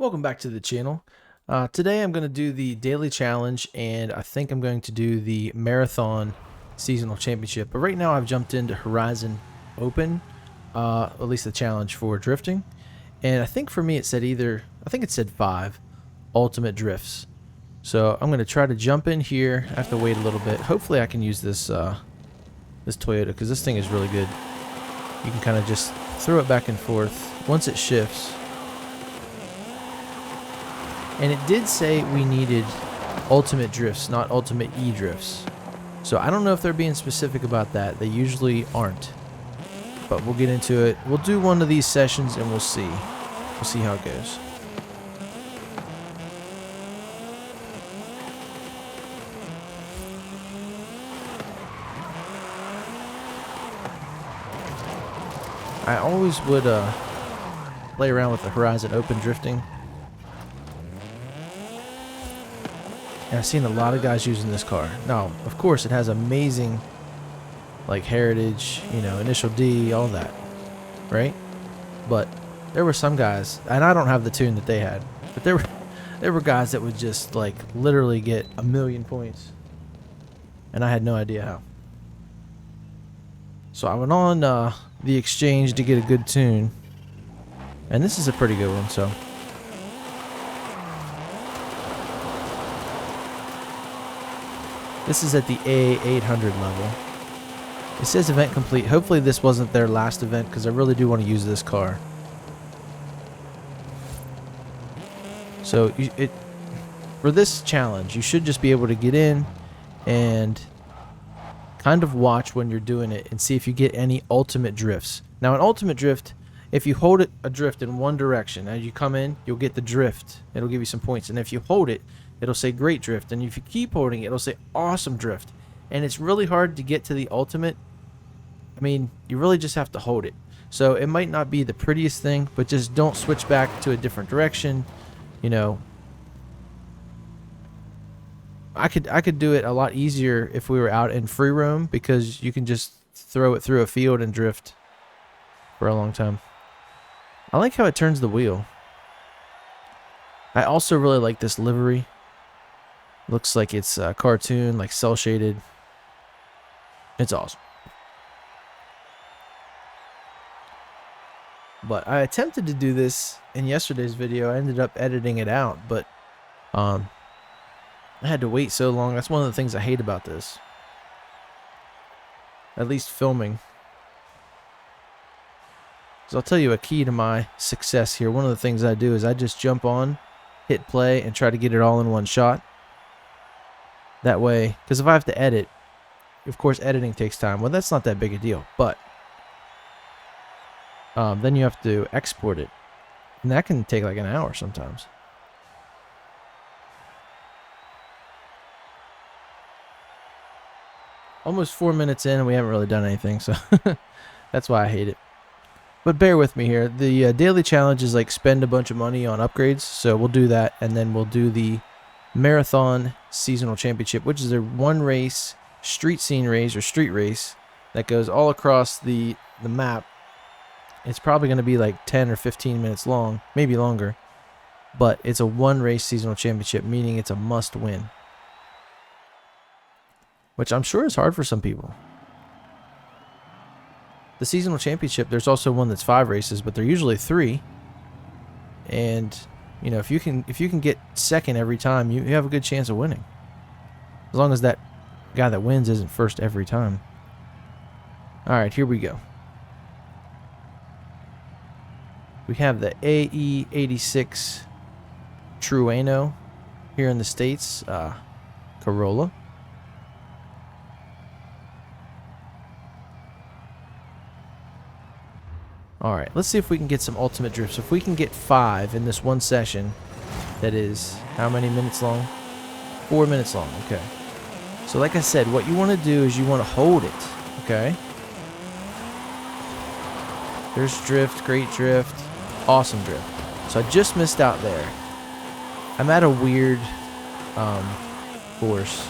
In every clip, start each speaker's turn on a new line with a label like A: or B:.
A: Welcome back to the channel. Today I'm going to do the daily challenge, and I think I'm going to do the marathon seasonal championship. But right now I've jumped into Horizon Open, at least the challenge for drifting. And I think for me it said I think it said 5 ultimate drifts. So I'm going to try to jump in here. I have to wait a little bit. Hopefully I can use this this Toyota, because this thing is really good. You can kind of just throw it back and forth once it shifts. And it did say we needed ultimate drifts, not ultimate E-drifts. So I don't know if they're being specific about that. They usually aren't. But we'll get into it. We'll do one of these sessions and we'll see. We'll see how it goes. I always would play around with the Horizon Open drifting. And I've seen a lot of guys using this car. Now, of course, it has amazing, like, heritage, you know, initial D, all that, right? But there were some guys, and I don't have the tune that they had, but there were guys that would just, like, literally get 1,000,000 points. And I had no idea how. So I went on the exchange to get a good tune. And this is a pretty good one, so. This is at the A800 level. It says event complete. Hopefully this wasn't their last event, because I really do want to use this car. So for this challenge, you should just be able to get in and kind of watch when you're doing it and see if you get any ultimate drifts. Now, an ultimate drift, if you hold it a drift in one direction, as you come in, you'll get the drift. It'll give you some points. And if you hold it, it'll say great drift. And if you keep holding it, it'll say awesome drift. And it's really hard to get to the ultimate. I mean, you really just have to hold it. So it might not be the prettiest thing, but just don't switch back to a different direction. You know, I could do it a lot easier if we were out in free roam, because you can just throw it through a field and drift for a long time. I like how it turns the wheel. I also really like this livery. Looks like it's a cartoon, like cell shaded. It's awesome. But I attempted to do this in yesterday's video. I ended up editing it out, but I had to wait so long. That's one of the things I hate about this. At least filming. So I'll tell you a key to my success here. One of the things I do is I just jump on, hit play, and try to get it all in one shot. That way, because if I have to edit, of course editing takes time. Well, that's not that big a deal, but then you have to export it. And that can take like an hour sometimes. Almost 4 minutes in and we haven't really done anything, so that's why I hate it. But bear with me here. The daily challenge is like spend a bunch of money on upgrades, so we'll do that, and then we'll do the marathon seasonal championship, which is a one race street scene race or street race that goes all across the map. It's probably going to be like 10 or 15 minutes long, maybe longer, but it's a one race seasonal championship, meaning it's a must win, which I'm sure is hard for some people. The seasonal championship, there's also one that's 5 races, but they're usually 3. And you know, if you can get second every time, you have a good chance of winning. As long as that guy that wins isn't first every time. All right, here we go. We have the AE86 Trueno here in the States, Corolla. Alright, let's see if we can get some ultimate drifts. If we can get 5 in this one session, that is how many minutes long? 4 minutes long, okay. So like I said, what you want to do is you want to hold it, okay? There's drift, great drift, awesome drift. So I just missed out there. I'm at a weird course.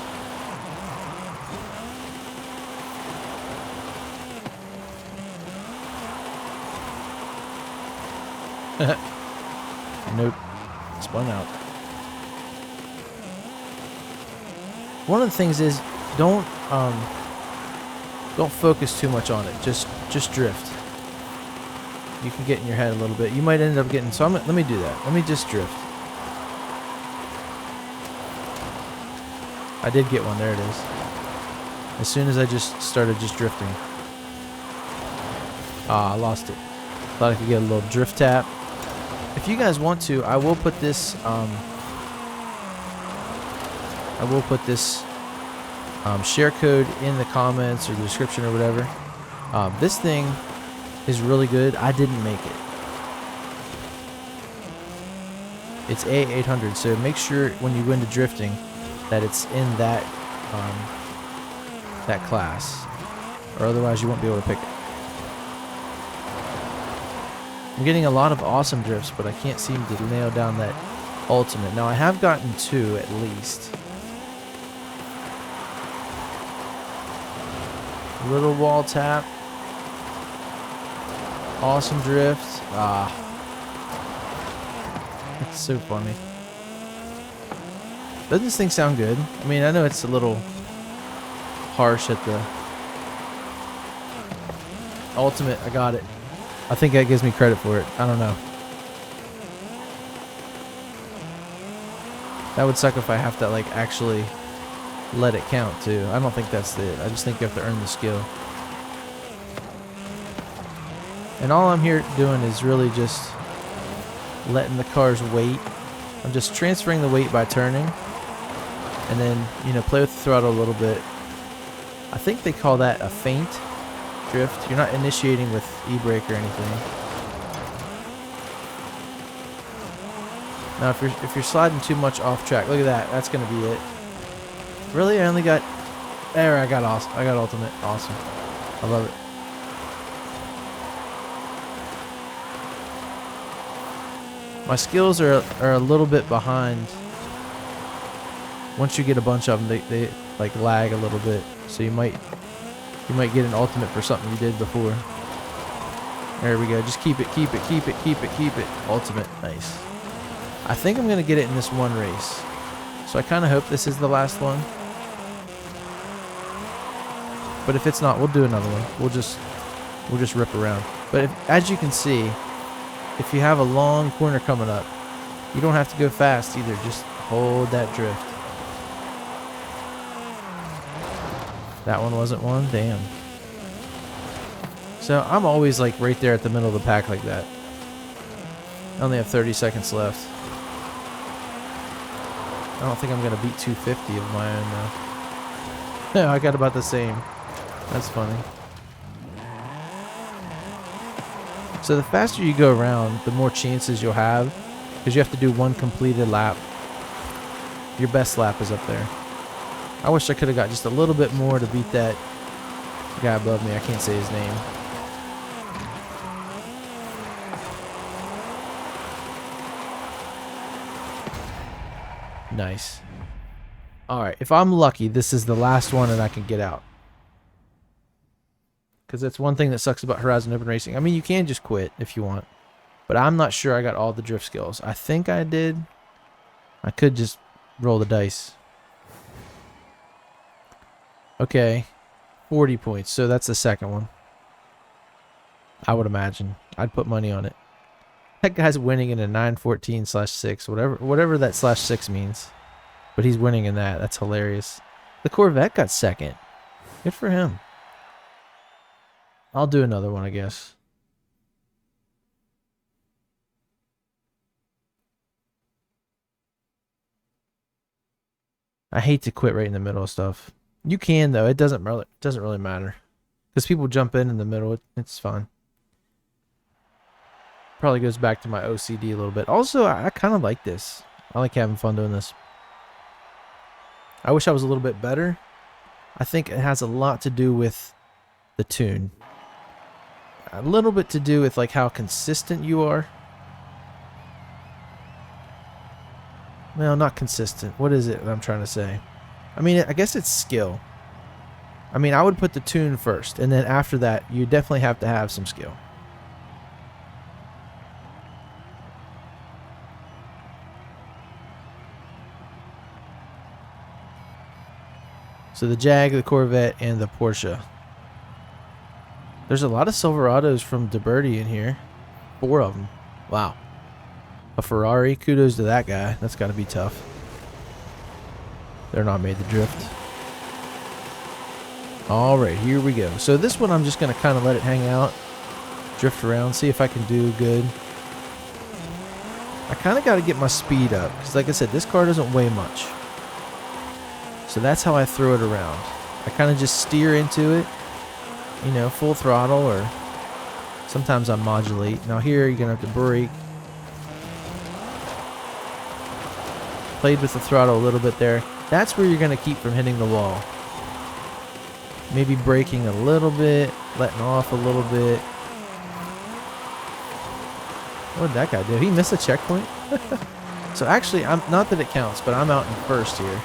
A: Nope. spun out. One of the things is don't focus too much on it. Just drift. You can get in your head a little bit. You might end up getting. So let me do that. Let me just drift. I did get one. There it is. As soon as I just started drifting. Ah, I lost it. Thought I could get a little drift tap. If you guys want to, I will put this. Share code in the comments or the description or whatever. This thing is really good. I didn't make it. It's A800, so make sure when you go into drifting that it's in that class, or otherwise you won't be able to pick it. I'm getting a lot of awesome drifts, but I can't seem to nail down that ultimate. Now I have gotten 2 at least. Little wall tap. Awesome drift. Ah. It's so funny. Doesn't this thing sound good? I mean, I know it's a little harsh at the ultimate. I got it. I think that gives me credit for it. I don't know. That would suck if I have to like actually let it count too. I don't think that's it. I just think you have to earn the skill. And all I'm here doing is really just letting the cars wait. I'm just transferring the weight by turning. And then, you know, play with the throttle a little bit. I think they call that a feint drift. You're not initiating with e-brake or anything. Now if you're sliding too much off track, look at that. That's gonna be it. Really? I only got there. I got awesome. I got ultimate. Awesome. I love it. My skills are a little bit behind. Once you get a bunch of them, they like lag a little bit. So you might get an ultimate for something you did before. There we go. Just keep it, keep it, keep it, keep it, keep it. Ultimate. Nice. I think I'm gonna get it in this one race. So I kind of hope this is the last one. But if it's not, we'll do another one. We'll just rip around. But as you can see, if you have a long corner coming up, you don't have to go fast either. Just hold that drift. That one wasn't one? Damn. So I'm always like right there at the middle of the pack like that. I only have 30 seconds left. I don't think I'm going to beat 250 of my own though. No, I got about the same. That's funny. So the faster you go around, the more chances you'll have, because you have to do one completed lap. Your best lap is up there. I wish I could have got just a little bit more to beat that guy above me. I can't say his name. Nice. Alright, if I'm lucky, this is the last one and I can get out. Because that's one thing that sucks about Horizon Open Racing. I mean, you can just quit if you want. But I'm not sure I got all the drift skills. I think I did. I could just roll the dice. Okay. 40 points. So that's the second one. I would imagine. I'd put money on it. That guy's winning in a 914/6. Whatever that /6 means. But he's winning in that. That's hilarious. The Corvette got second. Good for him. I'll do another one, I guess. I hate to quit right in the middle of stuff. You can though. It doesn't really matter, because people jump in the middle. It's fine. Probably goes back to my OCD a little bit. Also, I kind of like this. I like having fun doing this. I wish I was a little bit better. I think it has a lot to do with the tune. A little bit to do with like how consistent you are. Well, not consistent. What is it that I'm trying to say? I mean, I guess it's skill. I mean, I would put the tune first, and then after that, you definitely have to have some skill. So the Jag, the Corvette, and the Porsche. There's a lot of Silverados from DeBerti in here. 4 of them. Wow. A Ferrari. Kudos to that guy. That's got to be tough. They're not made to drift. Alright, here we go. So this one I'm just going to kind of let it hang out. Drift around. See if I can do good. I kind of got to get my speed up. Because like I said, this car doesn't weigh much. So that's how I throw it around. I kind of just steer into it. You know, full throttle, or sometimes I modulate. Now here you're going to have to brake. Played with the throttle a little bit there. That's where you're going to keep from hitting the wall. Maybe braking a little bit, letting off a little bit. What did that guy do? He missed a checkpoint? So actually, I'm not that it counts, but I'm out in first here.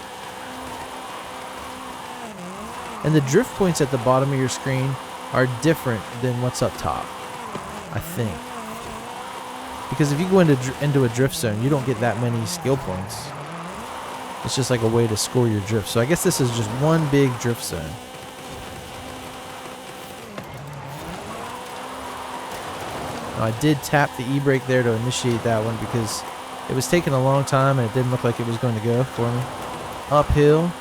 A: And the drift points at the bottom of your screen are different than what's up top, I think. Because if you go into a drift zone, you don't get that many skill points. It's just like a way to score your drift. So I guess this is just one big drift zone. Now I did tap the e-brake there to initiate that one because it was taking a long time and it didn't look like it was going to go for me. Uphill.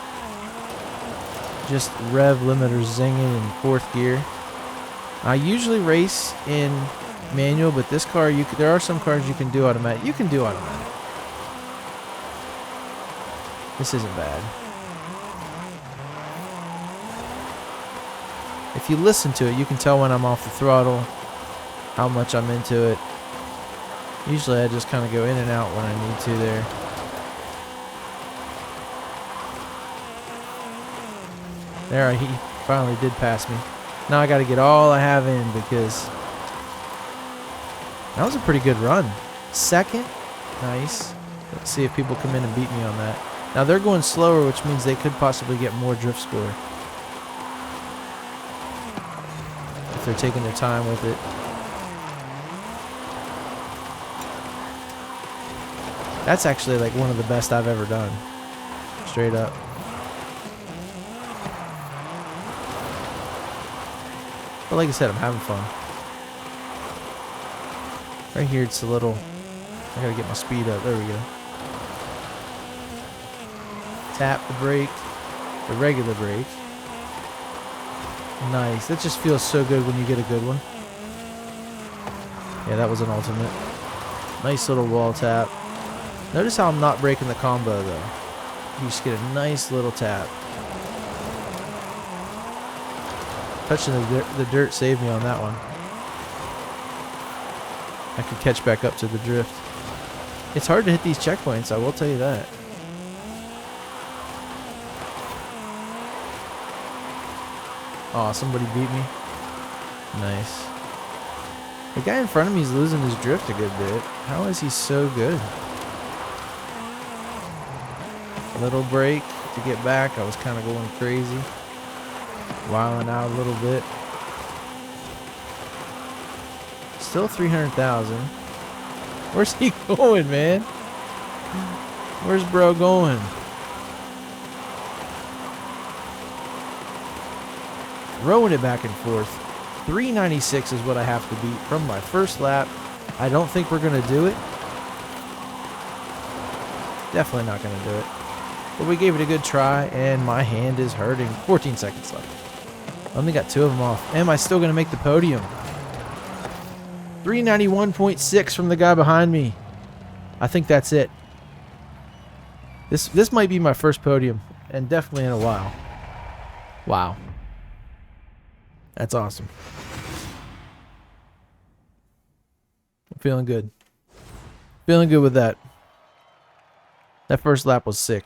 A: Just rev limiter zinging in 4th gear. I usually race in manual, but this car, there are some cars you can do automatic. You can do automatic. This isn't bad. If you listen to it, you can tell when I'm off the throttle, how much I'm into it. Usually I just kind of go in and out when I need to there. There, he finally did pass me. Now I got to get all I have in because that was a pretty good run. 2nd, nice. Let's see if people come in and beat me on that. Now they're going slower, which means they could possibly get more drift score if they're taking their time with it. That's actually like one of the best I've ever done. Straight up. But like I said, I'm having fun. Right here, it's a little... I gotta get my speed up. There we go. Tap the brake. The regular brake. Nice. That just feels so good when you get a good one. Yeah, that was an ultimate. Nice little wall tap. Notice how I'm not breaking the combo, though. You just get a nice little tap. Touching the dirt saved me on that one. I could catch back up to the drift. It's hard to hit these checkpoints, I will tell you that. Oh, somebody beat me. Nice. The guy in front of me is losing his drift a good bit. How is he so good? Little break to get back. I was kind of going crazy. Wilding out a little bit. Still 300,000. Where's he going, man? Where's bro going? Throwing it back and forth. 396 is what I have to beat from my first lap. I don't think we're going to do it. Definitely not going to do it. But we gave it a good try, and my hand is hurting. 14 seconds left. Only got 2 of them off. Am I still going to make the podium? 391.6 from the guy behind me. I think that's it. This might be my first podium, and definitely in a while. Wow. That's awesome. I'm feeling good. Feeling good with that. That first lap was sick.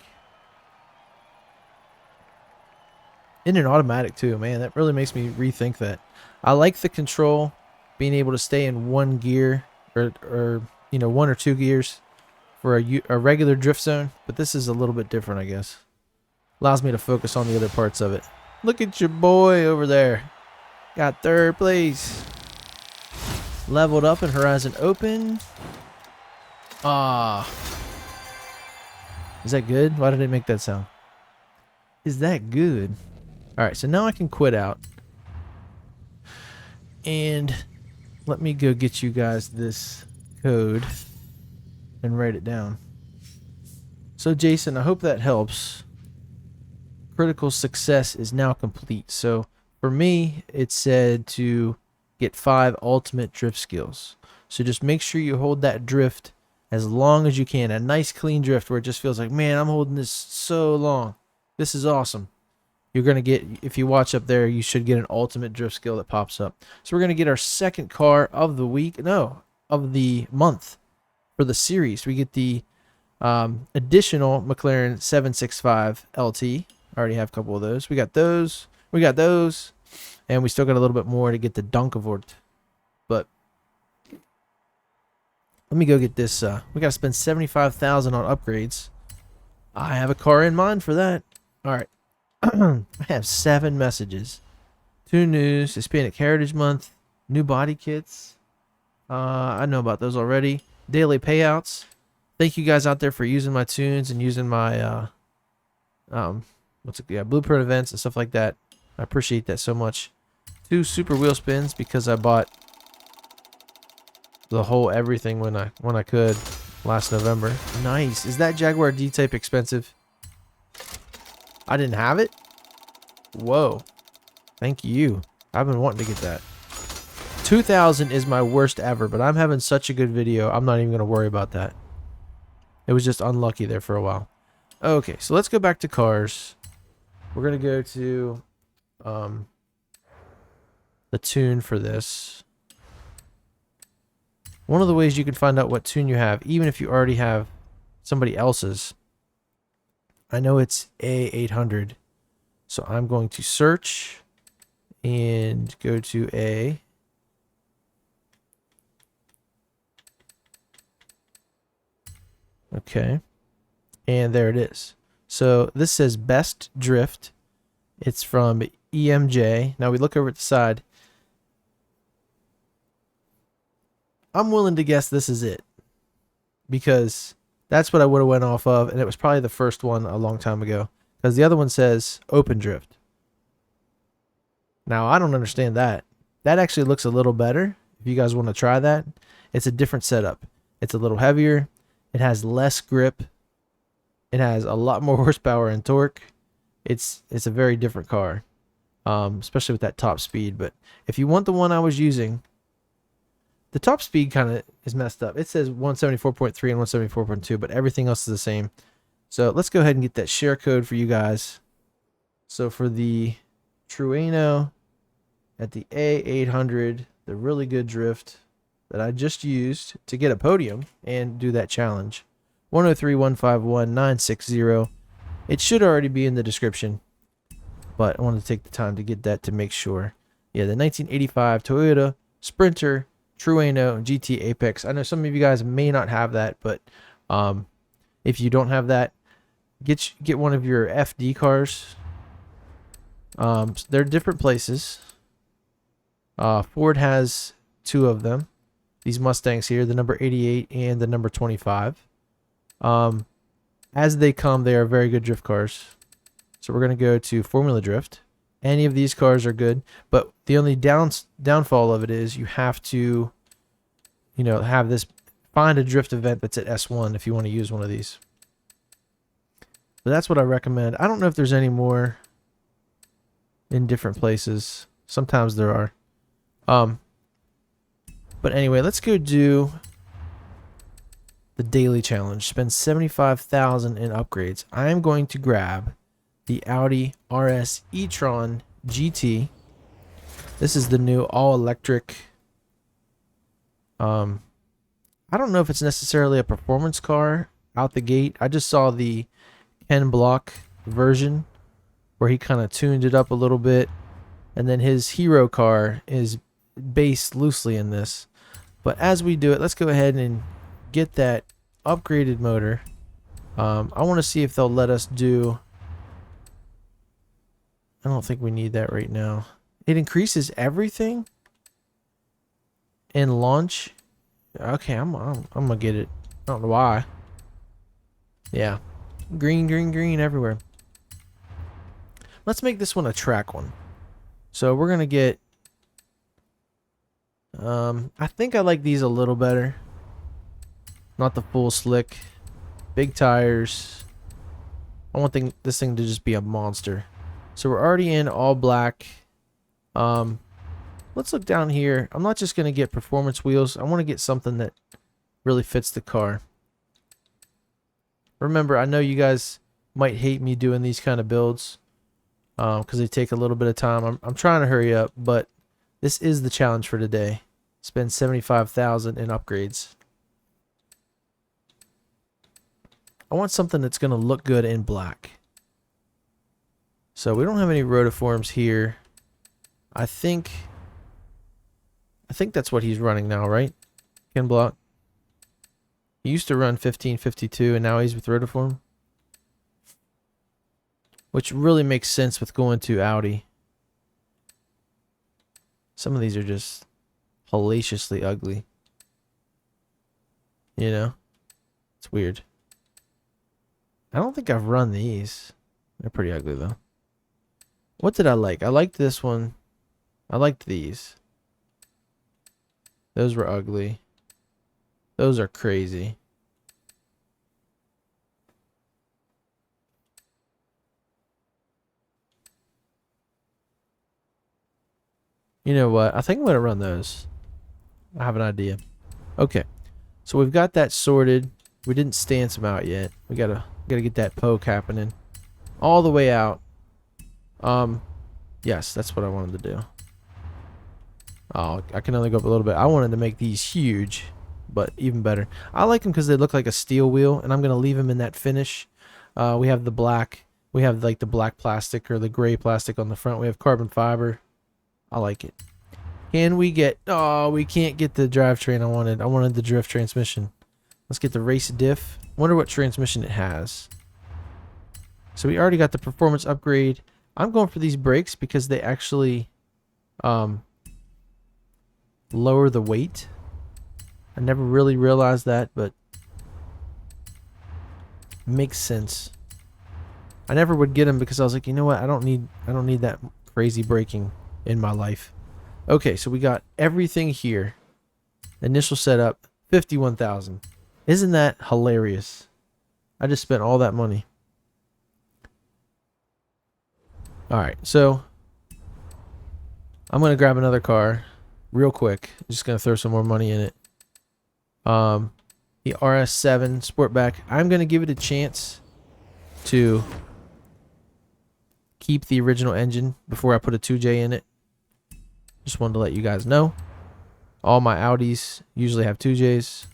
A: In an automatic too, man. That really makes me rethink that. I like the control, being able to stay in one gear or you know, 1 or 2 gears for a regular drift zone, but this is a little bit different, I guess. Allows me to focus on the other parts of it. Look at your boy over there. Got 3rd place. Leveled up and horizon open. Ah. Is that good? Why did it make that sound? is that good. All right, so now I can quit out. And let me go get you guys this code and write it down. So Jason, I hope that helps. Critical success is now complete. So for me, it said to get 5 ultimate drift skills. So just make sure you hold that drift as long as you can. A nice clean drift where it just feels like, man, I'm holding this so long. This is awesome. You're going to get, if you watch up there, you should get an ultimate drift skill that pops up. So we're going to get our second car of the week, no, of the month for the series. We get the additional McLaren 765 LT. I already have a couple of those. We got those. We got those. And we still got a little bit more to get the Dunkavort. But let me go get this. We got to spend $75,000 on upgrades. I have a car in mind for that. All right. I have 7 messages. 2 news, Hispanic Heritage Month, new body kits. I know about those already. Daily payouts. Thank you guys out there for using my tunes and using my blueprint events and stuff like that. I appreciate that so much. 2 super wheel spins because I bought the whole everything when I could last November. Nice. Is that Jaguar D-Type expensive? I didn't have it? Whoa. Thank you. I've been wanting to get that. 2,000 is my worst ever, but I'm having such a good video, I'm not even going to worry about that. It was just unlucky there for a while. Okay, so let's go back to cars. We're going to go to the tune for this. One of the ways you can find out what tune you have, even if you already have somebody else's, I know it's A800, so I'm going to search and go to A. Okay, and there it is. So this says Best Drift. It's from EMJ. Now we look over at the side. I'm willing to guess this is it, because that's what I would have went off of, and it was probably the first one a long time ago, because the other one says Open Drift. Now, I don't understand that. That actually looks a little better. If you guys want to try that, it's a different setup. It's a little heavier. It has less grip. It has a lot more horsepower and torque. It's a very different car, especially with that top speed. But if you want the one I was using, the top speed kind of is messed up. It says 174.3 and 174.2, but everything else is the same. So let's go ahead and get that share code for you guys. So for the Trueno at the A800, the really good drift that I just used to get a podium and do that challenge, 103151960. It should already be in the description, but I wanted to take the time to get that to make sure. Yeah, the 1985 Toyota Sprinter Trueno GT Apex. I know some of you guys may not have that, but if you don't have that, get one of your FD cars. They're different places. Ford has 2 of them. These Mustangs here, the number 88 and the number 25. As they come, they are very good drift cars. So we're going to go to Formula Drift. Any of these cars are good, but the only downfall of it is you have to, have this, find a drift event that's at S1 if you want to use one of these. But that's what I recommend. I don't know if there's any more in different places. Sometimes there are. But anyway, let's go do the daily challenge. Spend 75,000 in upgrades. I am going to grab the Audi RS e-tron GT. This is the new all-electric. I don't know if it's necessarily a performance car out the gate. I just saw the Ken Block version where he kind of tuned it up a little bit, and then his hero car is based loosely in this. But as we do it, let's go ahead and get that upgraded motor. I want to see if they'll let us do. I don't think we need that right now. It increases everything in launch. Okay, I'm gonna get it. I don't know why. Yeah, green everywhere. Let's make this one a track one. So we're going to get... I think I like these a little better. Not the full slick. Big tires. I want this thing to just be a monster. So we're already in all black. Let's look down here. I'm not just going to get performance wheels. I want to get something that really fits the car. Remember, I know you guys might hate me doing these kind of builds because they take a little bit of time. I'm trying to hurry up, but this is the challenge for today. Spend $75,000 in upgrades. I want something that's going to look good in black. So we don't have any rotiforms here. I think that's what he's running now, right? Ken Block. He used to run 1552 and now he's with rotiform. Which really makes sense with going to Audi. Some of these are just hellaciously ugly. You know? It's weird. I don't think I've run these. They're pretty ugly though. What did I like? I liked this one. I liked these. Those were ugly. Those are crazy. You know what? I think I'm going to run those. I have an idea. Okay. So we've got that sorted. We didn't stance them out yet. We gotta get that poke happening. All the way out. Yes, that's what I wanted to do. Oh, I can only go up a little bit. I wanted to make these huge, but even better. I like them because they look like a steel wheel, and I'm going to leave them in that finish. We have the black. We have like the black plastic or the gray plastic on the front. We have carbon fiber. I like it. Can we get... Oh, we can't get the drivetrain I wanted. I wanted the drift transmission. Let's get the race diff. Wonder what transmission it has. So we already got the performance upgrade. I'm going for these brakes because they actually... lower the weight. I never really realized that, but makes sense. I never would get them because I was like, you know what? I don't need that crazy braking in my life. Okay, so we got everything here. Initial setup, 51,000. Isn't that hilarious? I just spent all that money. All right, so I'm gonna grab another car. Real quick, I'm just gonna throw some more money in it. The RS7 Sportback. I'm gonna give it a chance to keep the original engine before I put a 2J in it. Just wanted to let you guys know. All my Audis usually have 2Js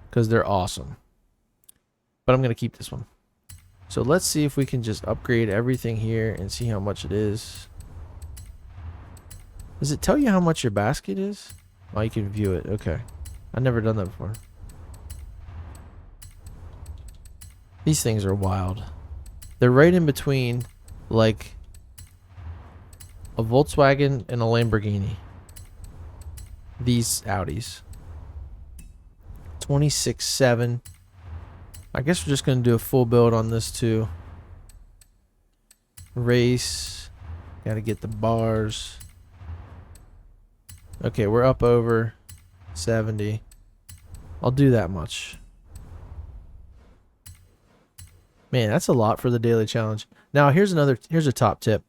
A: because they're awesome. But I'm gonna keep this one. So let's see if we can just upgrade everything here and see how much it is. Does it tell you how much your basket is? Oh, you can view it. Okay. I've never done that before. These things are wild. They're right in between, like, a Volkswagen and a Lamborghini. These Audis. 26.7. I guess we're just going to do a full build on this too. Race. Got to get the bars. Okay, we're up over 70. I'll do that much. Man, that's a lot for the daily challenge. Now, here's a top tip.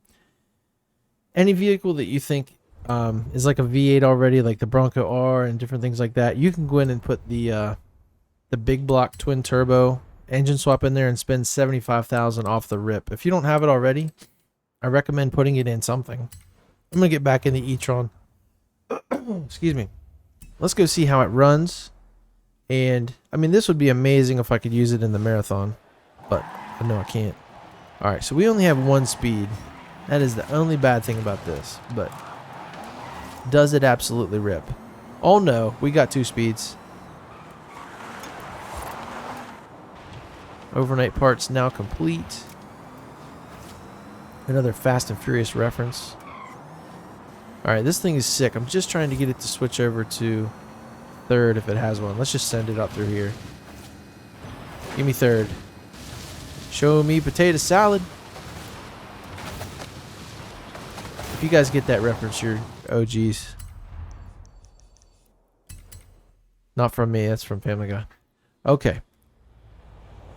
A: Any vehicle that you think is like a V8 already, like the Bronco R and different things like that, you can go in and put the big block twin turbo engine swap in there and spend $75,000 off the rip. If you don't have it already, I recommend putting it in something. I'm gonna get back in the e-tron. Excuse me. Let's go see how it runs. And I mean, this would be amazing if I could use it in the marathon, but I know I can't. All right, so we only have one speed. That is the only bad thing about this, but does it absolutely rip? Oh no, we got 2 speeds. Overnight parts now complete. Another Fast and Furious reference. Alright, this thing is sick. I'm just trying to get it to switch over to third if it has one. Let's just send it up through here. Give me third. Show me potato salad. If you guys get that reference, you're OGs. Not from me, that's from Family Guy. Okay.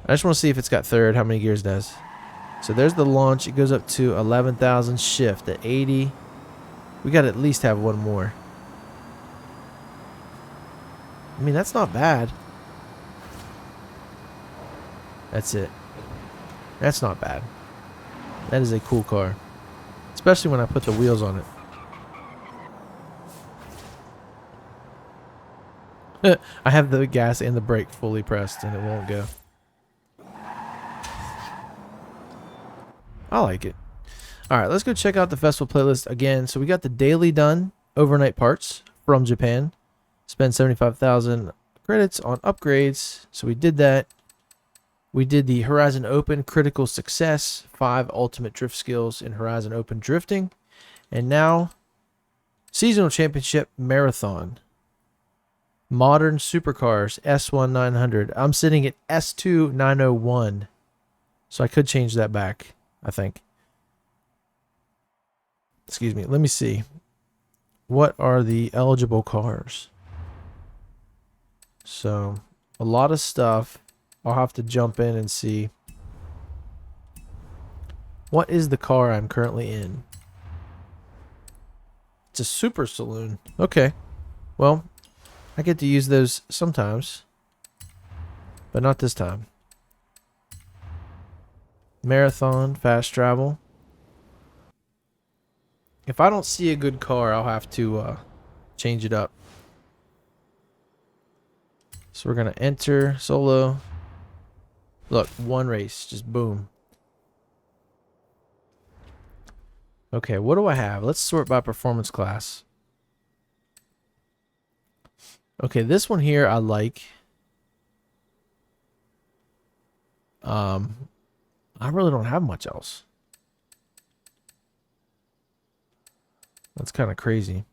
A: I just want to see if it's got third, how many gears it does. So there's the launch. It goes up to 11,000. Shift at 80. We got to at least have one more. I mean, that's not bad. That's it. That's not bad. That is a cool car. Especially when I put the wheels on it. I have the gas and the brake fully pressed and it won't go. I like it. Alright, let's go check out the festival playlist again. So we got the daily done. Overnight parts from Japan. Spend 75,000 credits on upgrades. So we did that. We did the Horizon Open Critical Success, 5 Ultimate Drift Skills in Horizon Open Drifting. And now, Seasonal Championship Marathon. Modern Supercars, S1 900. I'm sitting at S2 901. So I could change that back, I think. Excuse me, let me see. What are the eligible cars? So, a lot of stuff. I'll have to jump in and see. What is the car I'm currently in? It's a super saloon. Okay. Well, I get to use those sometimes. But not this time. Marathon, fast travel. If I don't see a good car, I'll have to change it up. So we're going to enter solo. Look, one race, just boom. Okay, what do I have? Let's sort by performance class. Okay, this one here I like. I really don't have much else. That's kind of crazy.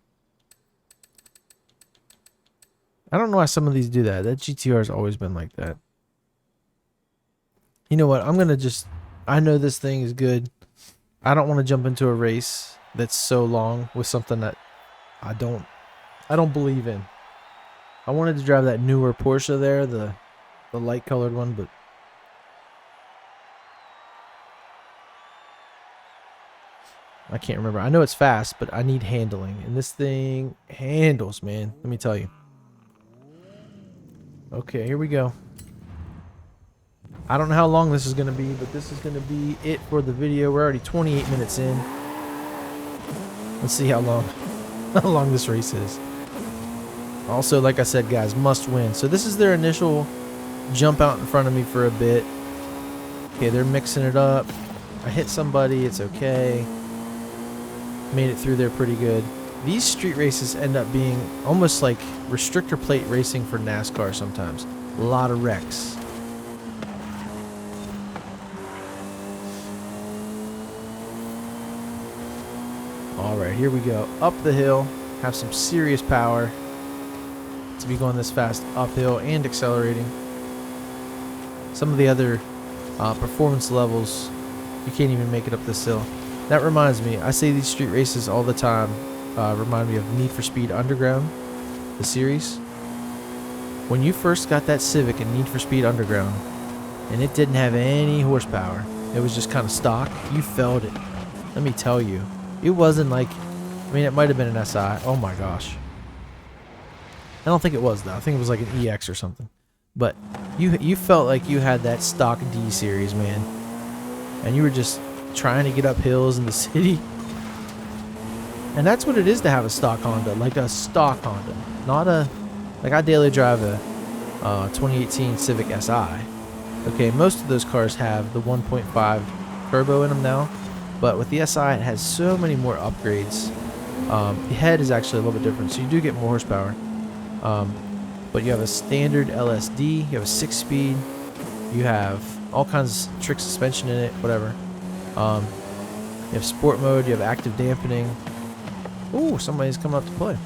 A: I don't know why some of these do that. That GTR has always been like that. You know what? I'm going to just... I know this thing is good. I don't want to jump into a race that's so long with something that I don't believe in. I wanted to drive that newer Porsche there, the light colored one, but I can't remember. I know it's fast, but I need handling. And this thing handles, man. Let me tell you. Okay, here we go. I don't know how long this is going to be, but this is going to be it for the video. We're already 28 minutes in. Let's see how long this race is. Also, like I said, guys, must win. So this is their initial jump out in front of me for a bit. Okay, they're mixing it up. I hit somebody. It's okay. Made it through there pretty good. These street races end up being almost like restrictor plate racing for NASCAR sometimes. A lot of wrecks. Alright, here we go. Up the hill. Have some serious power to be going this fast uphill and accelerating. Some of the other performance levels, you can't even make it up this hill. That reminds me, I say these street races all the time. Remind me of Need for Speed Underground, the series. When you first got that Civic in Need for Speed Underground, and it didn't have any horsepower, it was just kind of stock, you felt it. Let me tell you. It wasn't like, I mean, it might have been an SI. Oh my gosh. I don't think it was though. I think it was like an EX or something. But you felt like you had that stock D series, man. And you were just trying to get up hills in the city. And that's what it is to have a stock Honda, like a stock Honda. Not a, like I daily drive a 2018 Civic Si. Okay, most of those cars have the 1.5 turbo in them now. But with the SI, it has so many more upgrades. The head is actually a little bit different, so you do get more horsepower. But you have a standard LSD, you have a 6-speed, you have all kinds of trick suspension in it, whatever. You have sport mode, you have active dampening. Ooh, somebody's coming up to play.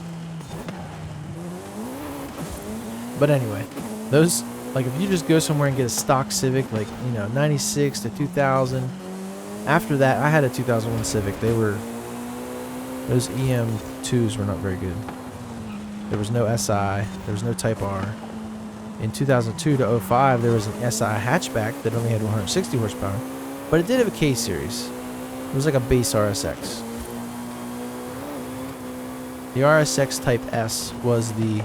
A: But anyway, those, like if you just go somewhere and get a stock Civic, like, you know, 96 to 2000. After that, I had a 2001 Civic. They were Those EM2s were not very good. There was no SI. There was no Type R. In 2002 to 05, there was an SI hatchback that only had 160 horsepower, but it did have a K series. It was like a base RSX. The RSX Type S was the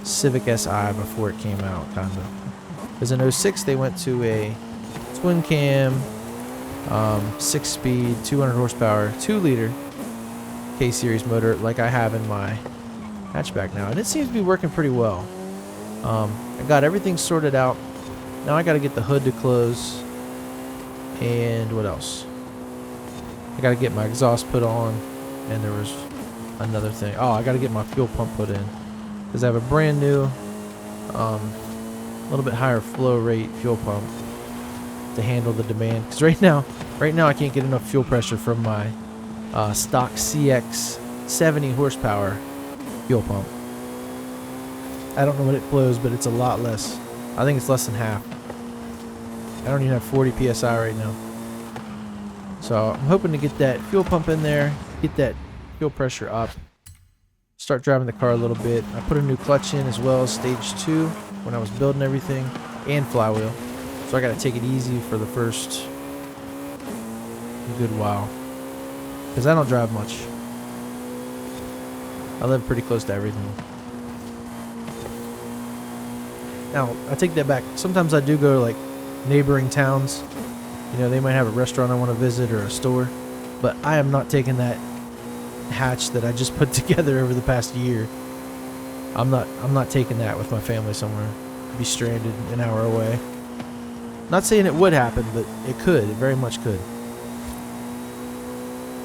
A: Civic Si before it came out, kind of. Because in 06, they went to a twin cam, 6-speed, 200 horsepower, 2-liter K-series motor like I have in my hatchback now. And it seems to be working pretty well. I got everything sorted out. Now I got to get the hood to close. And what else? I got to get my exhaust put on. And there was another thing. Oh, I got to get my fuel pump put in. Because I have a brand new, a little bit higher flow rate fuel pump to handle the demand. Because right now I can't get enough fuel pressure from my stock CX 70 horsepower fuel pump. I don't know what it flows, but it's a lot less. I think it's less than half. I don't even have 40 PSI right now. So I'm hoping to get that fuel pump in there, get that fuel pressure up, start driving the car a little bit. I put a new clutch in as well as stage 2 when I was building everything, and flywheel. So I got to take it easy for the first good while. Because I don't drive much. I live pretty close to everything. Now, I take that back. Sometimes I do go to like neighboring towns. You know, they might have a restaurant I want to visit or a store. But I am not taking that hatch that I just put together over the past year. I'm not taking that with my family somewhere. Be stranded an hour away. Not saying it would happen, but it could. It very much could.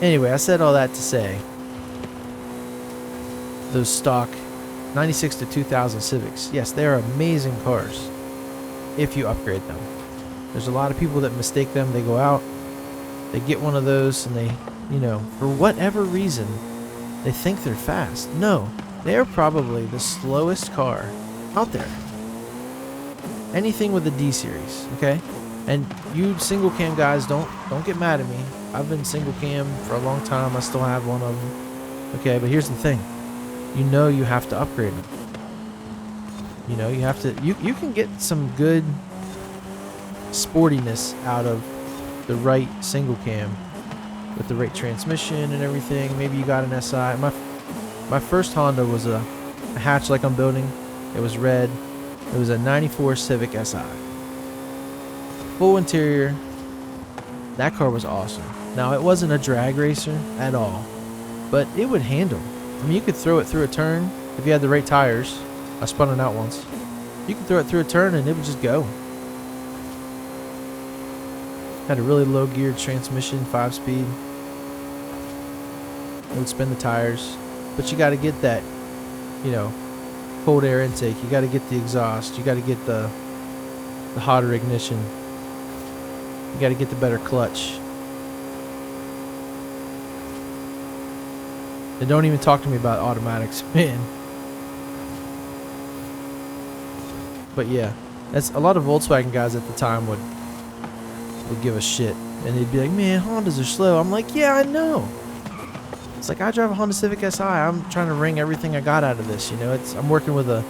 A: Anyway, I said all that to say those stock 96 to 2000 Civics, yes, they are amazing cars if you upgrade them. There's a lot of people that mistake them. They go out, they get one of those, and they, you know, for whatever reason, they think they're fast. No, they're probably the slowest car out there. Anything with a D series, okay? And you single cam guys, don't get mad at me. I've been single cam for a long time. I still have one of them. Okay, but here's the thing. You know you have to upgrade them. You know, you have to, you can get some good sportiness out of the right single cam with the right transmission and everything. Maybe you got an SI. My first Honda was a hatch like I'm building. It was red. It was a 94 Civic Si. Full interior. That car was awesome. Now, it wasn't a drag racer at all, but it would handle. I mean, you could throw it through a turn if you had the right tires. I spun it out once. You could throw it through a turn and it would just go. Had a really low geared transmission, 5-speed. It would spin the tires. But you got to get that, you know, cold air intake. You got to get the exhaust. You got to get the hotter ignition. You got to get the better clutch. And don't even talk to me about automatics, man. But yeah, that's a lot of Volkswagen guys at the time would give a shit, and they'd be like, "Man, Hondas are slow." I'm like, "Yeah, I know." It's like I drive a Honda Civic Si. I'm trying to wring everything I got out of this. You know, I'm working with a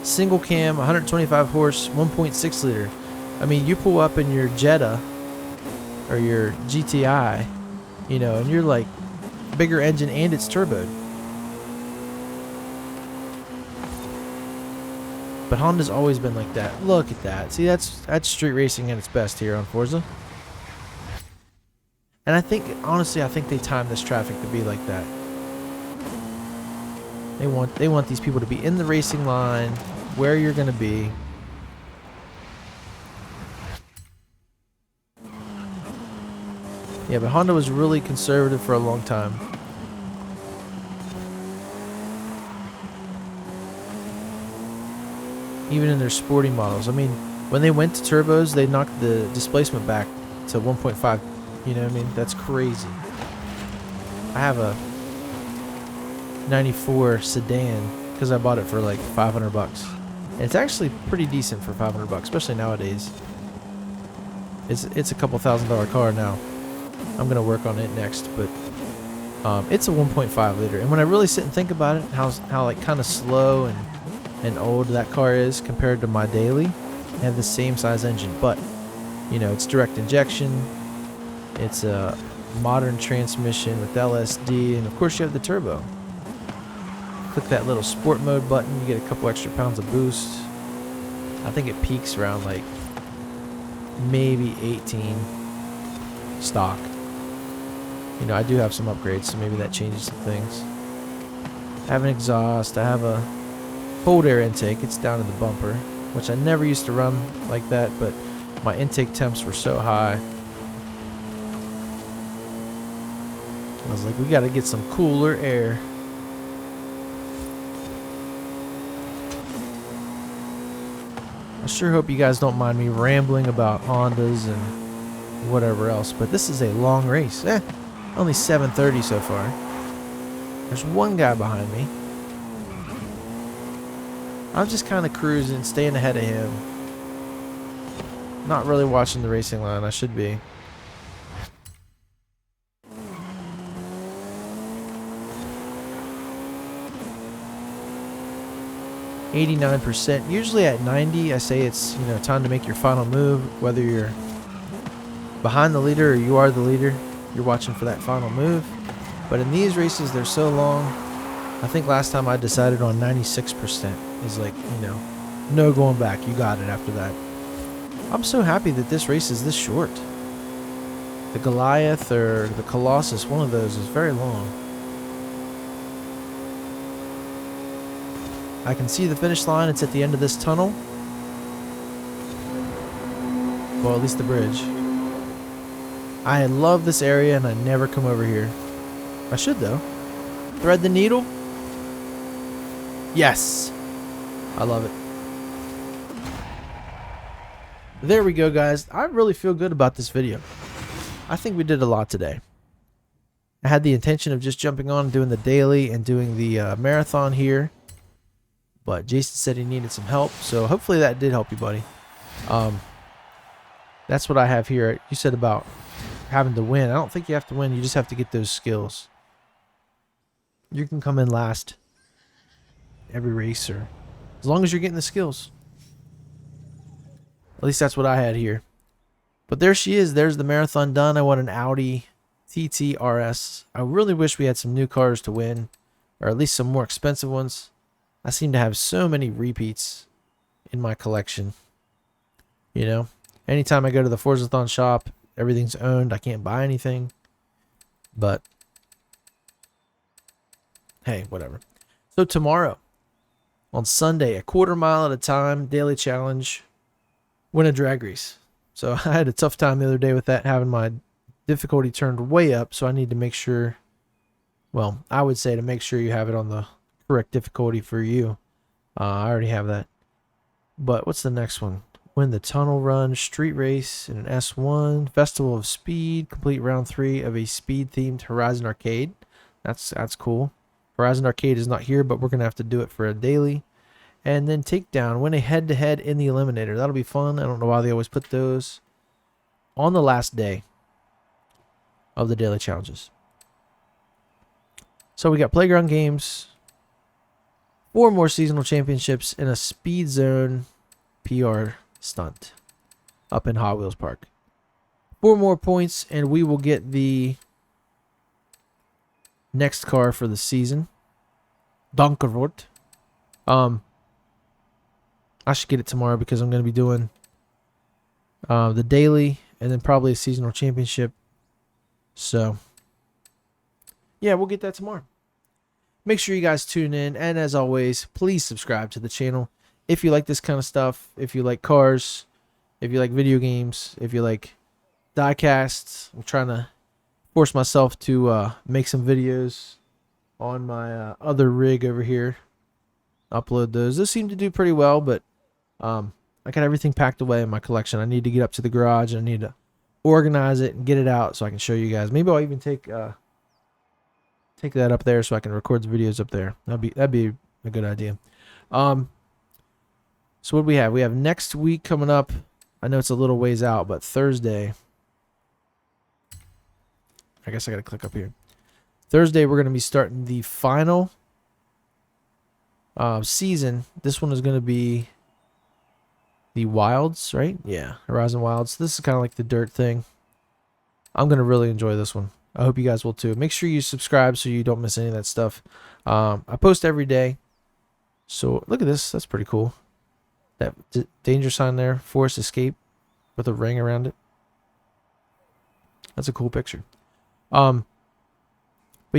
A: single cam, 125 horse, 1.6 liter. I mean, you pull up in your Jetta or your GTI, you know, and you're like, bigger engine and it's turboed. But Honda's always been like that. Look at that. See, that's street racing at its best here on Forza. And I think, honestly, I think they timed this traffic to be like that. They want these people to be in the racing line, where you're going to be. Yeah, but Honda was really conservative for a long time. Even in their sporty models. I mean, when they went to turbos, they knocked the displacement back to 1.5. You know what I mean? That's crazy. I have a 94 sedan because I bought it for like $500. And it's actually pretty decent for $500, especially nowadays. It's a couple $1,000 car now. I'm gonna work on it next, but It's a 1.5 liter, and when I really sit and think about it, how like kind of slow and old that car is compared to my daily, they have the same size engine, but you know, it's direct injection. It's a modern transmission with LSD, and of course you have the turbo. Click that little sport mode button, you get a couple extra pounds of boost. I think it peaks around like maybe 18 stock. You know, I do have some upgrades, so maybe that changes some things. I have an exhaust. I have a cold air intake. It's down in the bumper, which I never used to run like that, but my intake temps were so high. I was like, we got to get some cooler air. I sure hope you guys don't mind me rambling about Hondas and whatever else, but this is a long race. Only 7:30 so far. There's one guy behind me. I'm just kind of cruising, staying ahead of him. Not really watching the racing line. I should be. %. Usually at 90, I say it's, you know, time to make your final move. Whether you're behind the leader or you are the leader, you're watching for that final move. But in these races, they're so long. I think last time I decided on 96%. Is like, you know, no going back. You got it after that. I'm so happy that this race is this short. The Goliath or the Colossus, one of those, is very long. I can see the finish line. It's at the end of this tunnel. Well, at least the bridge. I love this area and I never come over here. I should though. Thread the needle. Yes. I love it. There we go, guys. I really feel good about this video. I think we did a lot today. I had the intention of just jumping on and doing the daily and doing the marathon here. But Jason said he needed some help, so hopefully that did help you, buddy. That's what I have here. You said about having to win. I don't think you have to win. You just have to get those skills. You can come in last every race, or as long as you're getting the skills. At least that's what I had here. But there she is. There's the marathon done. I want an Audi TT RS. I really wish we had some new cars to win, or at least some more expensive ones. I seem to have so many repeats in my collection. You know, anytime I go to the Forzathon shop, everything's owned. I can't buy anything. But hey, whatever. So tomorrow, on Sunday, a quarter mile at a time, daily challenge, win a drag race. So I had a tough time the other day with that, having my difficulty turned way up. So I need to make sure, well, I would say to make sure you have it on the correct difficulty for you. I already have that. But what's the next one? Win the tunnel run, street race in an S1, Festival of Speed, complete round 3 of a speed-themed Horizon Arcade. That's cool. Horizon Arcade is not here, but we're going to have to do it for a daily. And then Takedown, win a head-to-head in the Eliminator. That'll be fun. I don't know why they always put those on the last day of the daily challenges. So we got playground games, 4 more seasonal championships, and a Speed Zone PR stunt up in Hot Wheels Park. 4 more points, and we will get the next car for the season. Donkervoort. I should get it tomorrow because I'm going to be doing the daily and then probably a seasonal championship. So, yeah, we'll get that tomorrow. Make sure you guys tune in. And as always, please subscribe to the channel. If you like this kind of stuff, if you like cars, if you like video games, if you like diecasts, I'm trying to force myself to make some videos on my other rig over here. Upload those. Those seem to do pretty well, but I got everything packed away in my collection. I need to get up to the garage and I need to organize it and get it out so I can show you guys. Maybe I'll even take that up there so I can record the videos up there. That'd be a good idea. So what do we have? We have next week coming up. I know it's a little ways out, but Thursday. I guess I got to click up here. Thursday, we're going to be starting the final season. This one is going to be the Wilds, right? Yeah, Horizon Wilds. This is kind of like the dirt thing. I'm going to really enjoy this one. I hope you guys will too. Make sure you subscribe so you don't miss any of that stuff. I post every day. So look at this. That's pretty cool. That danger sign there. Forced escape with a ring around it. That's a cool picture. But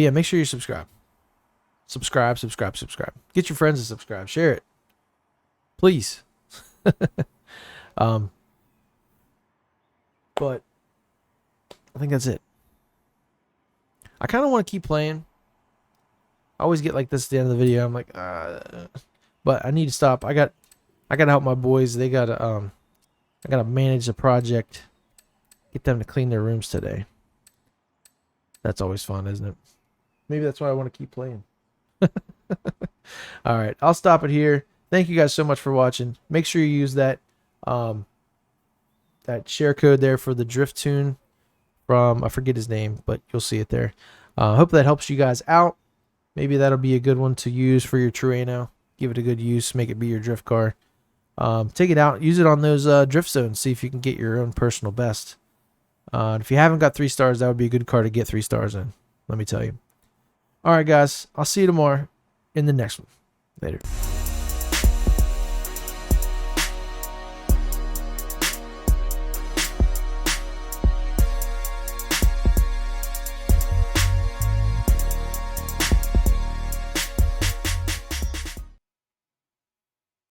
A: yeah, make sure you subscribe. Subscribe. Get your friends to subscribe. Share it. Please. But I think that's it. I kind of want to keep playing. I always get like this at the end of the video. I'm like, but I need to stop. I gotta help my boys. They gotta I gotta manage the project. Get them to clean their rooms today. That's always fun, isn't it? Maybe that's why I want to keep playing. All right, I'll stop it here. Thank you guys so much for watching. Make sure you use that that share code there for the drift tune from, I forget his name, but you'll see it there. Hope that helps you guys out. Maybe that'll be a good one to use for your Trueno. Give it a good use. Make it be your drift car. Take it out. Use it on those drift zones. See if you can get your own personal best. If you haven't got 3 stars, that would be a good car to get 3 stars in. Let me tell you. All right, guys. I'll see you tomorrow in the next one. Later.